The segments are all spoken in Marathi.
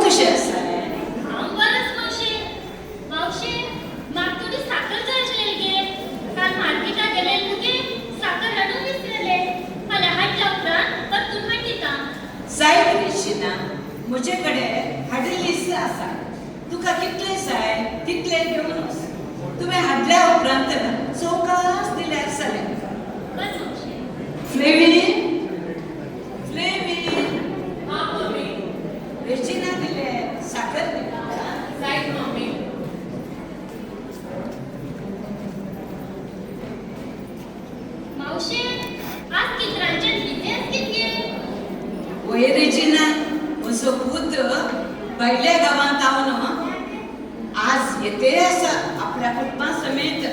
कशें आसा? हांव बरेंच मावशे. मावशे, म्हाका थोडी साखर जाय आशिल्ली गे. काल मार्केटाक गेले मुगे साखर हाडून विसरले. फाल्यां हाडल्या उपरांत परतून हाडटा. जाय रेजिना, म्हजे कडेन हाडिल्लीच आसा. तुका कितले जाय तितले घेवन वच. तुवें हाडल्या उपरांत चौकास दिल्यार जालें. बस मावशे. फ्लेवी फ्लेवी हां मम्मी. रेजिना दिले साखर दिला. जायत मम्मी. मावशे, आज कितरांचे बिझनेस कितके? वय रेजिना, म्हजो पूत भायल्या गांवांत न्हू आज येते आसा आपल्या कुटुंबा समेत.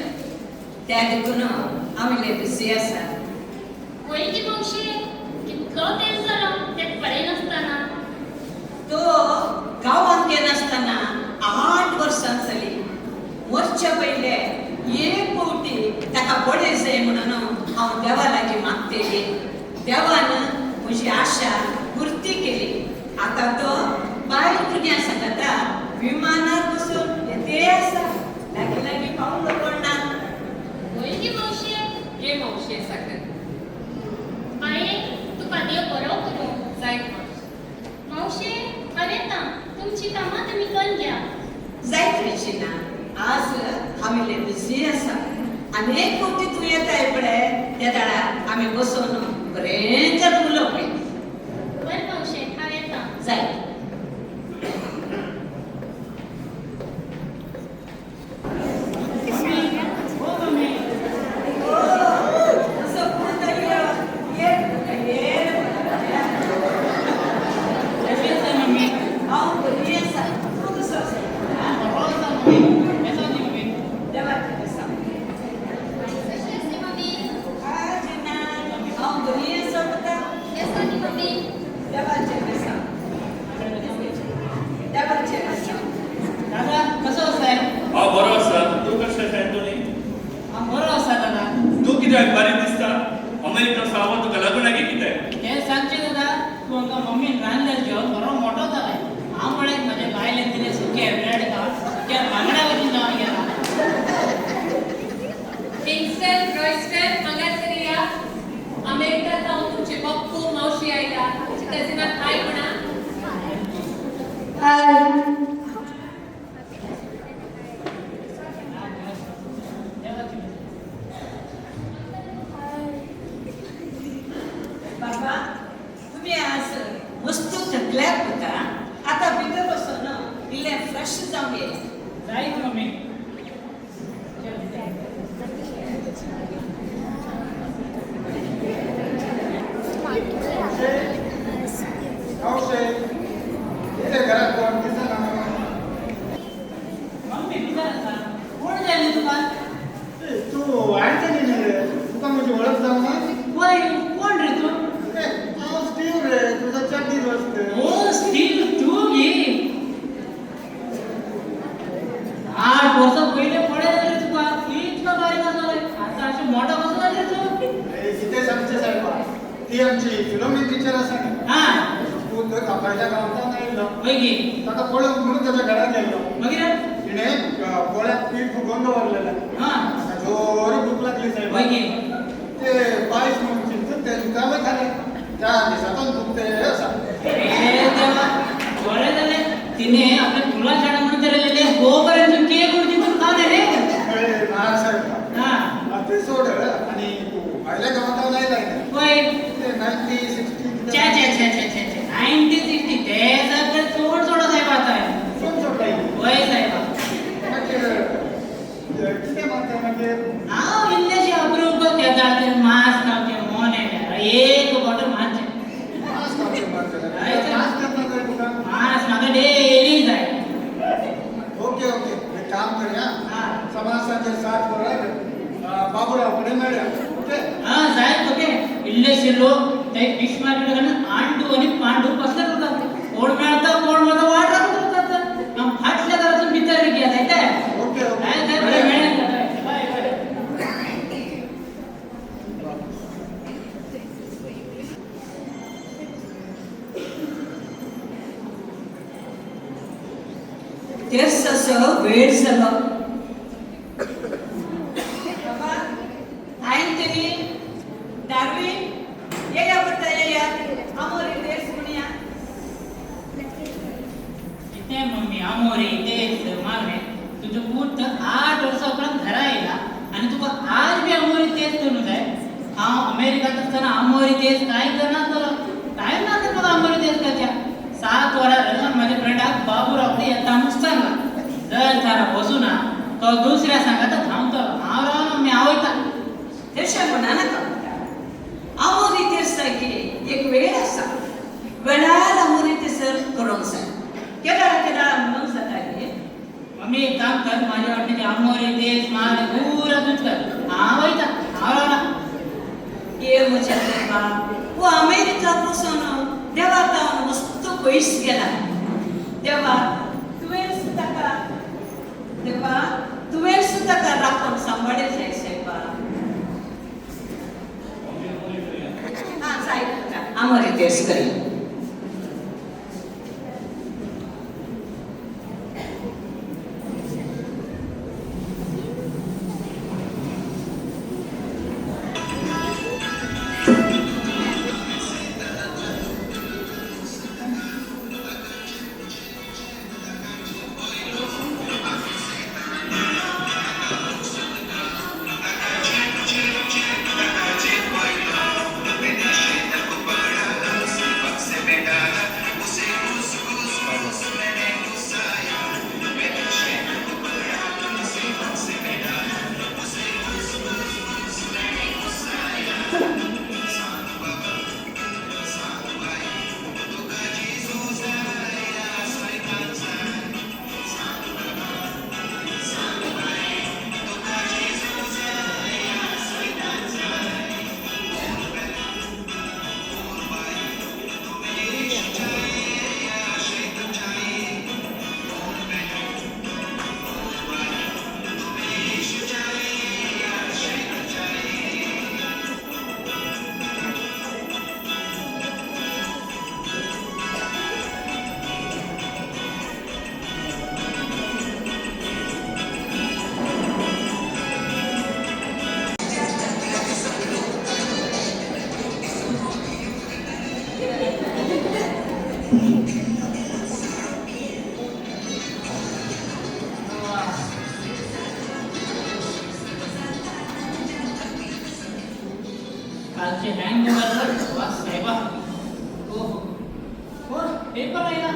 त्या देखून आमी बिझी आसा. वय की मावशे, कितलो तेल जालो तें कळ्ळें नासतना. तो गांवांत गेनासतना 8 वर्सां जाली. मरच्या पयले एक फावटी ताका बडें जाय म्हणून हांव देवा लागीं मागतेली. देवान म्हजी आशा पुर्ती केली. आतां तो बायल भुरग्यां सांगता विमानार बसून येते आसा. लागीं लागीं पावलो पडना. वय की मावशे. घे मावशे साखर. बाये, तुका देव बरो करूं. जायत मावशे, अरे ता तुमची कामां तुमी करून घ्या. जायत रेजिना, आज आमी बिझी आसा. आनी एक फावटी तूं येताय पळय त्या दाडार आमी बसून बरें करून उलोवया. बरें मावशे, हांव येता. जायत. कशी असते मम्मी? देवाचे येसा नी मम्मी. दादा कसो आसाय? हांव बरो आसा. तूं कशें आसा एंटोनी? हांव बरो आसा दादा. तूं कित्याक बारीक दिसता? अमेरिका सावन तुका लागून आगे कितें? हें सांगचें दादा, तूं आमकां मम्मीन रांदलें जेवण बरो मोठो जालाय. हांव म्हळें म्हाज्या बायलेन दिलें सुकें ब्रेड खावप. सुक्या बांगड्या वचून जेवण गेला. किंगस्टन, रॉयस्टन, हांगाच तरी या. अमेरिका जाऊन तुमचे बप्पू मावशी आयला. तुमची कजिनाक हाय म्हणा. बाबा, तुम्ही आज मस्त थकल्यार होता. आता भितर बसून इल्लें फ्रेश जावन ये. जायत मम्मी. मम्मी भितर आसा. कोण जाय न्ही तुका? तू अडचणी नाही रे. तुका माझी ओळख जाऊ ना. वय, कोण रे तू? हांव स्टीव रे, तुझा चड्डी दोस्त. ओ स्टीव, तू घे. 8 वर्सां पयलीं पळयलें रे तुका. इतलो बारीक आसलोय. आतां अशें मोठो कसो जालो रे तूं? कितें सांगचें सायबा, ती आमची फिल्म टिचर आसा न्ही. हां, तूं थंय कापायच्या गांवांत आयिल्लो. वय घे. ताका पळोवंक म्हणून ताच्या घरात गेल्लो. मागीर? तिणें पोळ्याक पीठ फुगोवन दवरलेलें. हां, ताका जोर भूक लागली सायबा. वय घे. ते पायस म्हणून चिंतून ते दुकानला खालें. त्या दिसांतून दुखते आसा. ए देवा, बरें जालें. तिने आपल्या तुला शाळा म्हणून धरलेले गोपर्यंत केक उडती पण खाणे रे. ना सायबा, हां, ते सोड आणि तू भायल्या गांवांत आयलाय ना. वय. ते 90-60 छे छे छे छे छे छे 90-60 ते सगळं चोड सोडा साहेब आता. कोण सोडलाय? वय साहेबा. कितें मागता मागीर? हांव इल्लेशें अप्रूप घेता ते मास गावचे मोने एक बॉटल मारचे. मास खावचें मागता. मास करता काय तुका? मास म्हाका डेली जाय. ओके ओके, एक काम करूया. हां. समासाचे 7 वरार बाबूराव कडेन मेळया. ओके? हां साहेब ओके. इल्लेशे लोक ते फिश मार्केट घालून आंडू आणि पांडू कसले करतात. कोण मेळता कोण माझा वाट राखत करतात. आम फाटल्या दारातून भितर घ्या जायते. Okay okay. काय काय बरे मेळ्ळे बाय बाय. गैरसलो बाबा आयंतनी डार्विन ये या पता ये यार आमोरी देश दुनिया इथे मम्मी आमोरी तेच मागणे तुझं पूत 8 वर्षापर्यंत घरा येला आणि तुका आज बी आमोरी तेच करून जाय हांव अमेरिकात असताना आमोरी तेच काय करणार तर टाइम ना तर मला आमोरी तेच करच्या 7 वरार माझ्या फ्रेंडाक बाबूरावकडे येता मुस्ताना जर थारा बसू ना तो दुसऱ्या सांगात थांबतो हांव राव मी आवयता तेशा म्हणा का आमोरी तेच की एक वेळ असा वेळाला आमोरी तेच करून जाय केदा म्हणून जाताली मम्मी एक काम कर माझ्या वाटणे आमोरी तेच मार पुरा दूध कर आवयता हांव राव ये म्हज्या देवा वो अमेरिका पासून देवाता मस्त पयस गेला देवा तुवें सुद्धा का राखून सांभाळे जाय साहेबा हा साहेब आमोरी तेच करी कालचे हँगओव्हर वास साहेबा हो हो पेपर आहे ना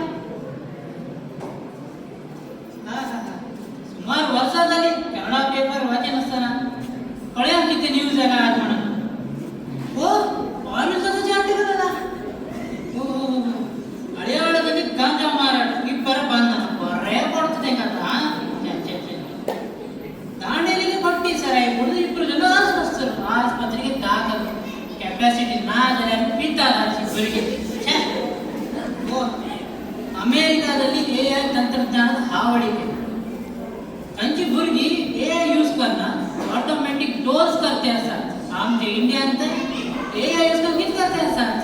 सुमार वर्षा झाली कन्नडा पेपर वाचे नसताना कळ्या किती न्यूज आला आज म्हणून हो पाणीचा आर्टिकल आला हो हो हो हळीहळू गांजा माराट इಬ್ಬರ ಬಂದ ಬರೇ ಕೊಡ್ತದೆ ಕಥಾ ದಾಂಡೇಲಿಗೆ ಪಟ್ಟಿ ಸರಾಯಿ ಕುಡಿದು ಇಬ್ಬರು ಜನ ಆಸ್ಪತ್ರೆ ಆಸ್ಪತ್ರೆಗೆ ದಾಖಲು ಕೆಪಾಸಿಟಿ ನಾ ಜನ ಬಿದ್ದಾರೆ ಇಬ್ಬರಿಗೆ ಓ ಅಮೆರಿಕಾದಲ್ಲಿ ಎಐ ತಂತ್ರಜ್ಞಾನದ ಹಾವಳಿಕೆ त्यांची भुरगी एआय यूज करना ऑटोमॅटिक डोज करते असतात आमचे इंडियन तर एआय यूज करके करते असतात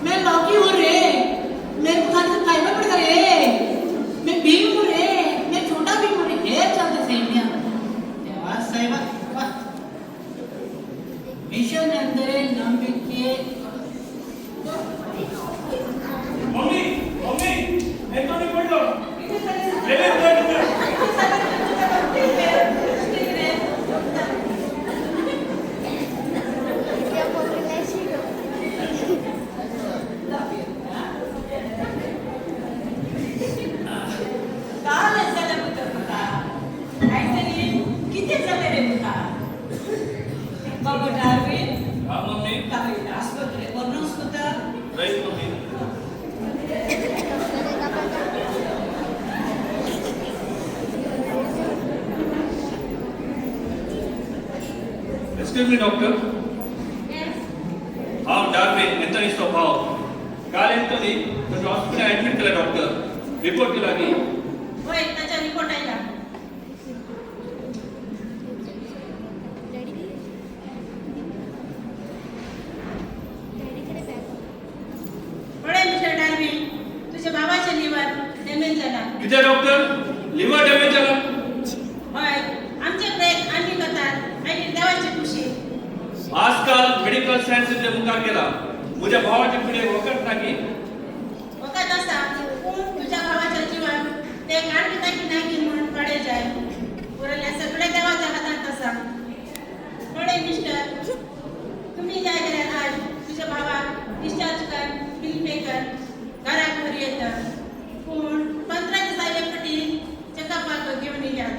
मैं लौकी हूँ रे मेरे को खाने से फाइबर पड़ेगा रे मैं भीम हूँ रे मैं छोटा भीम हूँ रे हे चलते से इंडिया तेव्हा साहेब मिशन ಅಂದರೆ ನಂಬಿಕೆ मम्मी मम्मी हे कोणी पडलो बाबा डार्विन हा मम्मी आस्पत्रे वरून सुद्धा right mummy excuse me doctor हांव डार्विन एंथनी स्वभाव काल एंथनी तुझ्या हॉस्पिटल ऍडमिट केला डॉक्टर रिपोर्ट केला की होय त्याचा रिपोर्ट आला मिस्टर डार्विन तुझ्या बाबाच्या लिव्हर डॅमेज झाला किती डॉक्टर लिव्हर डॅमेज झाला मेडिकल सायन्सचे मुखार गेला म्हज्या भावाचे फुडें वखद ना की वखद आसा पूण तुज्या भावाच्या जिवान ते काड दिता की नाही की म्हणून कळे जाय उरल्या सगळे देवाच्या हातांत आसा कळे मिस्टर तुम्ही जाय जाल्यार आज तुझ्या भावाक डिस्चार्ज कर बिल पे कर घराक घरी येतात पूण 15 दिसा एक फावटी चेकअपाक घेवन येयात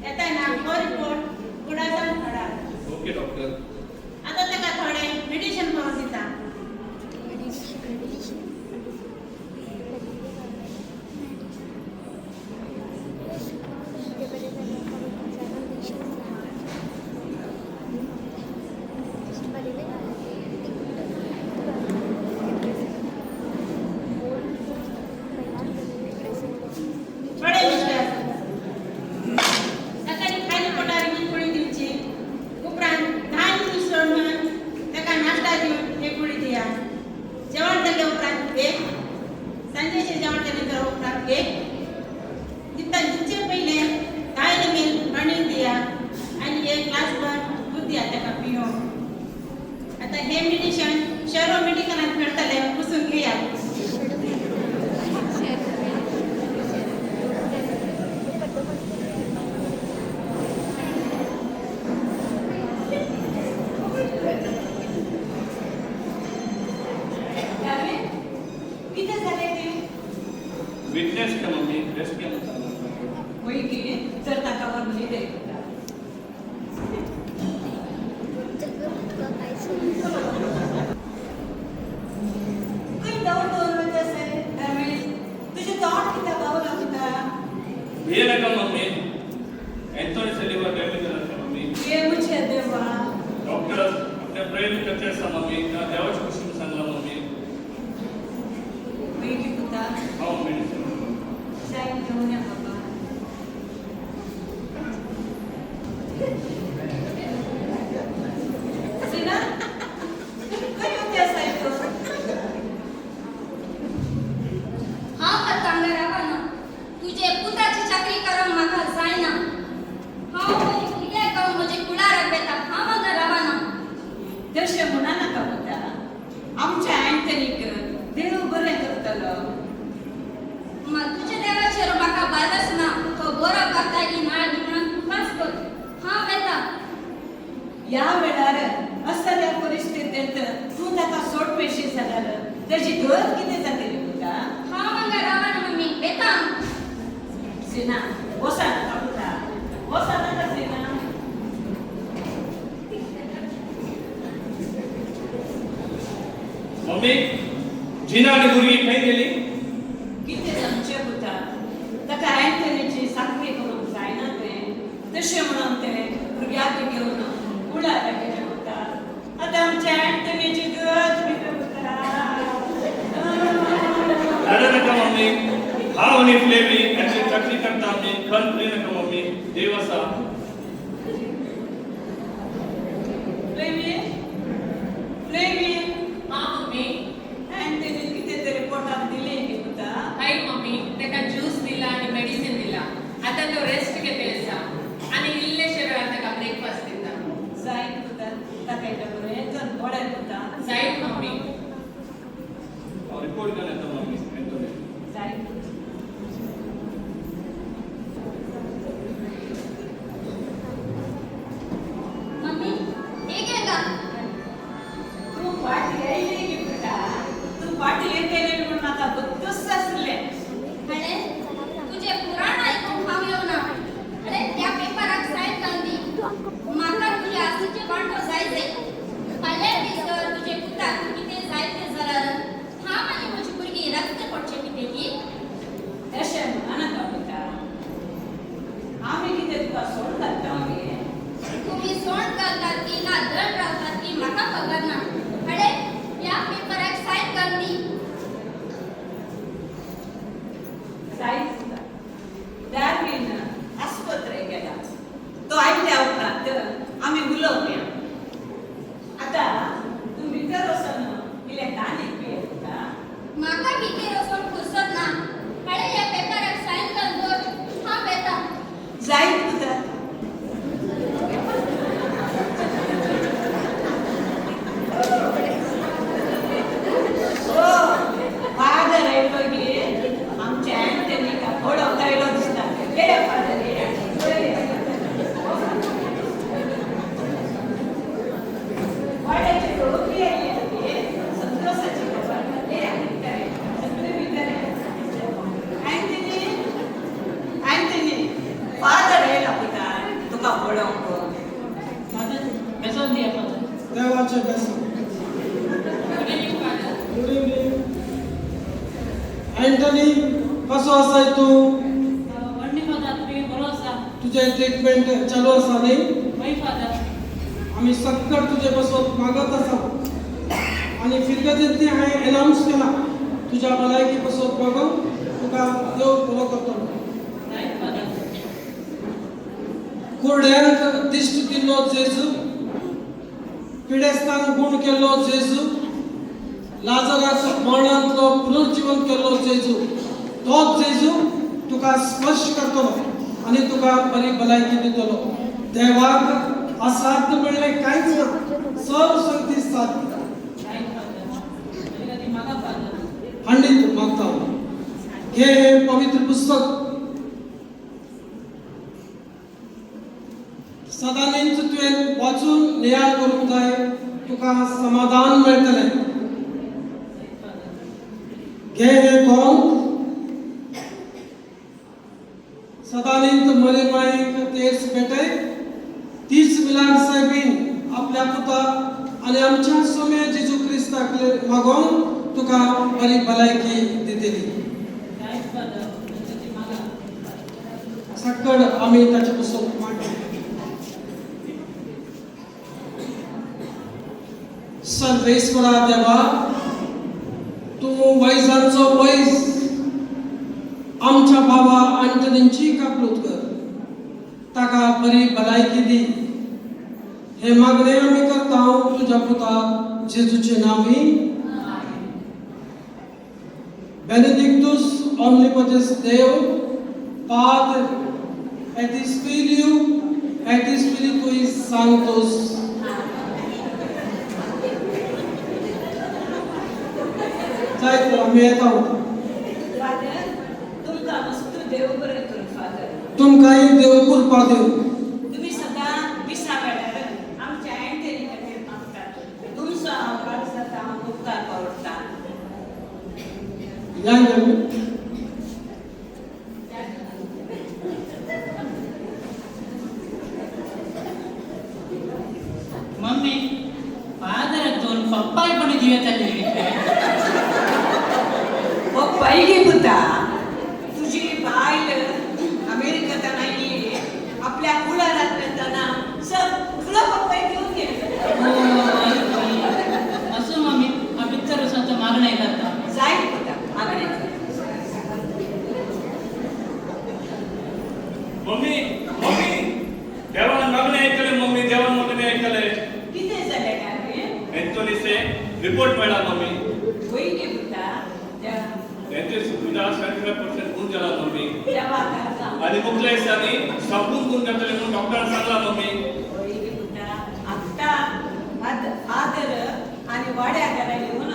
येताना हो रिपोर्ट कुडासान हाडा ओके डॉक्टर आता ताका थोडे मेडिसिन करून दिता थोडे मिस्टर सकाळी खाली पोटार ही गोळी दिवची उपरांत 10 मिनिट सोडून ताका नाश्ता दिवन एक गोळी दिया जेवण केल्या उपरांत एक सांजेचे जेवण केले उपरांत एक दिवचे पहिले 10 ml पाणी दिया आणि एक ग्लासभर दूध दिया ताका पिवून आता हे मेडिसिन शहरो मेडिकलांत मेळटले पुसून घेया किती झाले ते विटनेस का मम्मी रेस्ट घ्या होई की तर ताका वरली दे काही डाऊट होत असेल त्यावेळी तुझे तोंड किती गावला होता ये नका मम्मी एंथोनी सेलिवर डॅमेज झाला का मम्मी ये मुझे देवा डॉक्टर आपल्या ब्रेन कच्चे असता मम्मी ना देवाची गोष्टी सांगला मम्मी होई की पुता हो मेडिसिन जाईन घेऊन या बाबा सीना काही होते असायचं हाँ पतंग रावण तुझे पुताची चाकरी करून म्हाका जायना हांव कितें करूं म्हजे कुडाराक बेता हाँ म्हाका रावण तशें म्हणा नाका पुता आमच्या अँटनीक देव बरें करतलो मग तुझ्या देवाचेर म्हाका बादच ना तो बरो करता की ना म्हणून तुकाच कर हाँ बेता या वेळार असल्या परिस्थितीत तू ताका सोडपेशी जाल्यार ताची गत कितें जातली पुता हाँ म्हाका रावण मम्मी बेता सीना वसा नाका पुता वसा नाका सीना मम्मी जिना आणि भुरगी खंय गेली कितें सांगचें पुता ताका अँटनीची साखरी करूंक जायना तें तशें म्हणून तें भुरग्याक घेवन कुडार गेलें पुता आतां आमच्या अँटनीची गत कितें पुता रडू नका मम्मी हांव आणि फ्लेवी यांची चाकरी करता आम्ही खंत करी नका मम्मी देव आसा फ्लेवी फ्लेवी हाँ मम्मी अँटनी कितें तरी पोटाक दिलें की पुता हाय मम्मी ताका ज्यूस दिला आणि मेडिसिन दिला आता तो रेस्ट घेते आसा आणि इल्लेशे वेळार ताका ब्रेकफास्ट दिता जायत पुता ताका इल्लें बरें जर बरें पुता जायत मम्मी हांव रिपोर्ट घेवन येता मम्मी एंथोनी जायत मम्मी एक येता तू पाटी येयली की पुता तू पाटी येतली म्हणून म्हाका बद्दूच आसलें अरे तुझे पुराण ऐकून हांव येवना अरे त्या पेपराक सायन घालती म्हाका तुझे आसूचे वांटो जायचे फाल्यां दिसर तुझे पुताक कितें जायते जाल्यार हांव आनी म्हजी भुरगीं रस्ते पडचे कितें की तशें म्हणा नाका पुता आमी कितें तुका सोड घालता मगे तुम्ही सोंड घालतात की ना दंड रावतात की म्हाका खबर ना अरे या पेपराक सायन घालती जायत पुता डार्वीन आस्पत्रेक गेला तो आयल्या उपरांत आमी उलोवया आतां तूं भितर वचून इल्लें तानीक पिये पुता म्हाका भितर वचून फुरसत ना अरे या पेपराक सायन घाल दवर हांव येता जायत पुता पळोवंक फादर बेसन दिया फादर. देवाचे बेसन. Good evening, Father. Good evening. Anthony, कसो आसाय तू? व्हडली फादर तुमी बरो आसा? तुझे ट्रीटमेंट चालू आसा न्ही? वय फादर. आम्ही सक्कट तुझे बसोत मागत आसा आणि फिरगतींतली हांवें अनाउन्स केला तुझ्या भलायकी बसोत मागून तुका देव बरो करतलो. Right father. कुर्ड्यांक दिश्ट दिल्लो जेजू, पिडेस्तांक गूण केल्लो जेजू, लाजराक मरणांतलो पुनर्जीवन केल्लो जेजू, तोच जेजू तुका स्पर्श करतलो आणि तुका बरी भलायकी दितलो. देवाक असाध्य म्हणलें कांयच ना, सर्व शक्ती साध्य. Right father. कधी मागा फादर. खंडित मागता घे हे पवित्र पुस्तक. सदांच तुवें वाचून नियाळ करूंक जाय, तुका समाधान मेळटलें. घे हे गोंद. सदांच मरे मायेक तेच भेटय, तीच मिलान साहेबीन आपल्या पुता आणि आमच्या सोम्या जेजू क्रिस्ताक मागोवन तुका बरी भलायकी दितली. Right father. कधी मागा. सक्कड आमी ताचे बसोवंक मागता. सर्वेश्वरा देवा, तूं वैजांचो वैज आमच्या भावा अँटनीची कापलूत कर, ताका बरी भलायकी दी. हे मागणे आमी करता तुझ्या पुता जेजूचे नांवी. Benedictus omnipotens Deo, Pater et Filius et Spiritus Sanctus. जायत आमी येता. फादर तुमकां मस्त देव बरें करूं फादर. तुमकांय देव कृपा दिवं. तुम्ही सदां दिसा वेळार आमच्या अँटनी खातीर मागतात. तुमचो हांव काळजांत हांव उपकार पावडटा. या आमी. मम्मी फादर दोन पप्पाय पण दिवताले. पप्पाई पुता, तुझी बायल अमेरिकेत नाही, आपल्या कुळारात येताना सगळं पप्पाई घेऊन गेले. असं मम्मी हा पिक्चर असं मागणं येतात. जाय पुता मागणे. मम्मी मम्मी देवान मागणें आयकलें. मम्मी देवान मागणें आयकलें. कितें जालें काय एंथोनीचे रिपोर्ट मेळ्ळा मम्मी. वयली पुता त्यांचे सुविधा 75% गुण जाला मम्मी. देवा करता. आणि मुखल्या दिसांनी संपूर्ण गुण जातले म्हणून डॉक्टरान सांगला मम्मी. वयली पुता आत्ता फादर आणि वाड्या घरा येऊन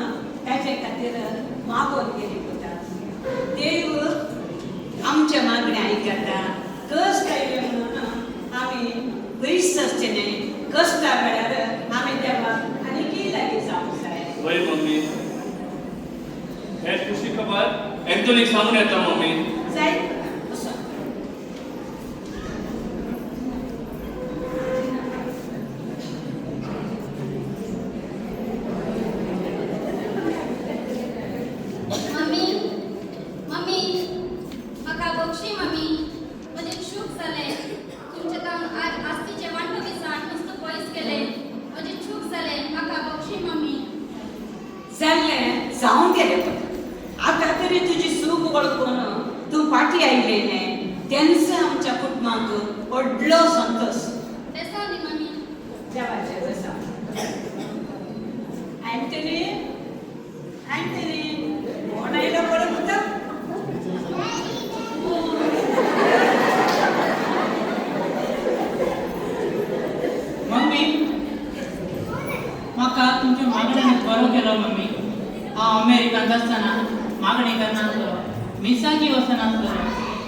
त्याच्या खातीर मागोन गेली पुता. देव आमच्या मागण्या आयकता. कष्ट आयले म्हणून आमी पयस आसचे न्ही. कष्टा वेळार आमी देवाक आनी की लागीं जावंक जाय. वय मम्मी. हे खुशी खबर एंथोनीक सांगून येता मम्मी. जाय असो. मम्मी मम्मी म्हाका बक्षी मम्मी म्हजे चूक जाले. तुमचे तावन आज आस्तीचे वांटो दिसान मस्त पयस केले. म्हजे चूक जाले. म्हाका बक्षी मम्मी. जाल्लें जावून गेलें पुता. आतां तरी तुजी सूख वळखून तूं फाटी आयलें. तेंच आमच्या कुटुंबाक व्हडलो संतोष. तेसा न्ही मम्मी. देवाचें आसा. अँटनी अँटनी कोण आयलो पळय पुता. मम्मी म्हाका तुमच्या मागण्याने बरो केलो मम्मी. हांव अमेरिकांत आसतना मागणी करनासलो, मिसाची वचनासलो.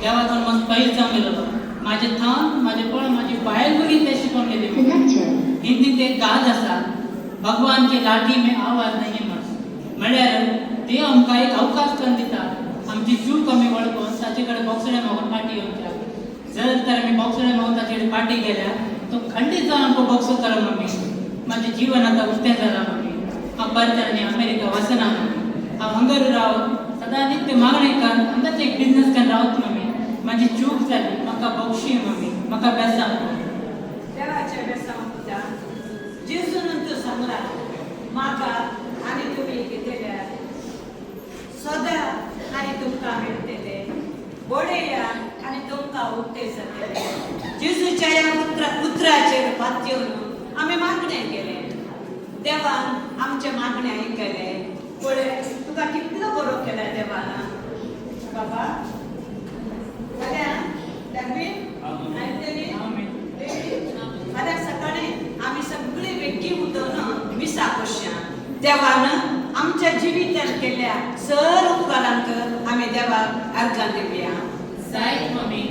देवाचो मस्त पयस जावन गेलो. माझे थांब माझे पळ माझी बायल बरी ते शिकून गेली. हिंदीत एक गाज आसा, भगवान के लाठी में आवाज नहीं म्हणून. म्हळ्यार देव आमकां एक अवकाश करून दिता आमची जीव कमी वळखून ताचे कडेन बोक्सड्या मागून फाटी येवच्या. जर तर आम्ही बॉक्सर नव्हता पार्टी गेल्या तो खंडित जाऊन आमको बॉक्स करा मम्मी माझे जीवन आता उठ्या झाला मम्मी हा परत अमेरिका वसना मम्मी हा हंगर राव सदा नित्य मागणे कर अंदाज एक बिझनेस कर रावत मम्मी माझी चूक झाली म्हाका बक्षी मम्मी म्हाका बेसा देवाच्या बेसांव पुता जेजून तू सांगला म्हाका आनी तुमी कितेल्या सदा आनी तुमकां मेळटले बडया आनी तुमकां उक्ते जातले जेजूच्या ह्या पुत्राचेर पातयेवन आमी मागणें केलें देवान आमचे मागणें आयकले पळय तुका कितलो बरो केला देवान बाबा फाल्यां सकाळी आमी सगळी वेग्गी उठोवन मिसा कशा देवान आमच्या जिवितान केल्या सर उपकारांक आमी देवाक अर्घां दिवया जायत मम्मी